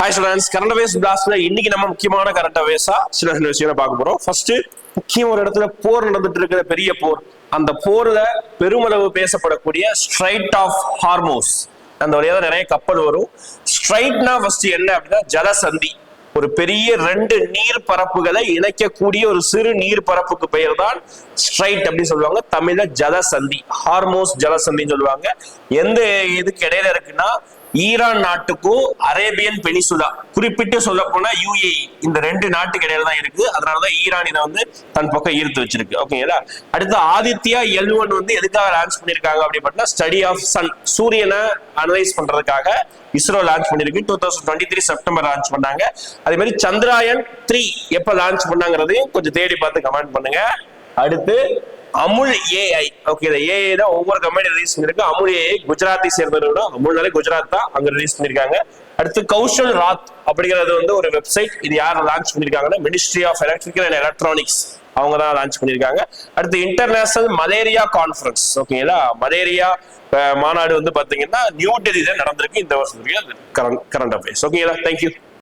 Hi students, current affairs பிளாஸ்ட்ல இன்னைக்கு நம்ம முக்கியமான கரண்ட் அஃபேர்ஸா சில விஷயம் பார்க்க போறோம். ஃபர்ஸ்ட், முக்கியம் ஒரு இடத்துல போர் நடந்துட்டு இருக்கிற பெரிய போர், அந்த போர்ல பெருமளவு பேசப்படக்கூடிய ஸ்ட்ரைட் ஆஃப் ஹார்மோஸ், அந்த வழியா தான் நிறைய கப்பல் வரும். ஸ்ட்ரைட்னா ஃபர்ஸ்ட் என்ன அப்படின்னா ஜலசந்தி. ஒரு பெரிய ரெண்டு நீர் பரப்புகளை இணைக்கக்கூடிய ஒரு சிறு நீர் பரப்புக்கு பெயர் தான் ஸ்ட்ரைட் அப்படின்னு சொல்லுவாங்க. தமிழ்ல ஜலசந்தி, ஹார்மோஸ் ஜலசந்தின்னு சொல்லுவாங்க. எந்த இதுக்கு இடையில இருக்குன்னா ஈரான் நாட்டுக்கும் அரேபியன் பெனிசுலா, குறிப்பிட்டு சொல்ல போனா UAE, இந்த ரெண்டு நாட்டுக்கு இடையில தான் இருக்கு. அதனாலதான் ஈரான் இதை வந்து தன் பக்கம் ஈர்த்து வச்சிருக்கு. ஓகேங்களா? அடுத்து ஆதித்யா L1 வந்து எதுக்காக லான்ச் பண்ணிருக்காங்க அப்படின்னா ஸ்டடி ஆஃப் சன், சூரியனை அனலைஸ் பண்றதுக்காக இஸ்ரோ லான்ச் பண்ணிருக்கு. 2023 செப்டம்பர் லான்ச் பண்ணாங்க. அதே மாதிரி சந்திராயன் 3 எப்ப லான்ச் பண்ணாங்கிறதையும் கொஞ்சம் தேடி பார்த்து கமெண்ட் பண்ணுங்க. அடுத்து அமுல் AI, ஓகே, இந்த AI தான் ஒவ்வொரு கம்பெனி ரிலீஸ் பண்ணிருக்கு. அமுல் AI குஜராத்தை சேர்ந்தவரோட, அமுல்னாலே குஜராத் தான், அங்க ரிலீஸ் பண்ணிருக்காங்க. அடுத்து கௌஷல் ராத் அப்படிங்கிறது வந்து ஒரு வெப்சைட். இது யார் லான்ச் பண்ணிருக்காங்கன்னா ministry of electrical and electronics, அவங்க தான் லான்ச் பண்ணிருக்காங்க. அடுத்து இன்டர்நேஷனல் மலேரியா கான்ஃபரன்ஸ், ஓகேங்களா, மலேரியா மாநாடு வந்து பாத்தீங்கன்னா நியூ டெல்லியில நடந்திருக்கு இந்த வருஷத்துக்கு கரண்ட் அஃபேர்ஸ். ஓகேங்களா, தேங்க்யூ.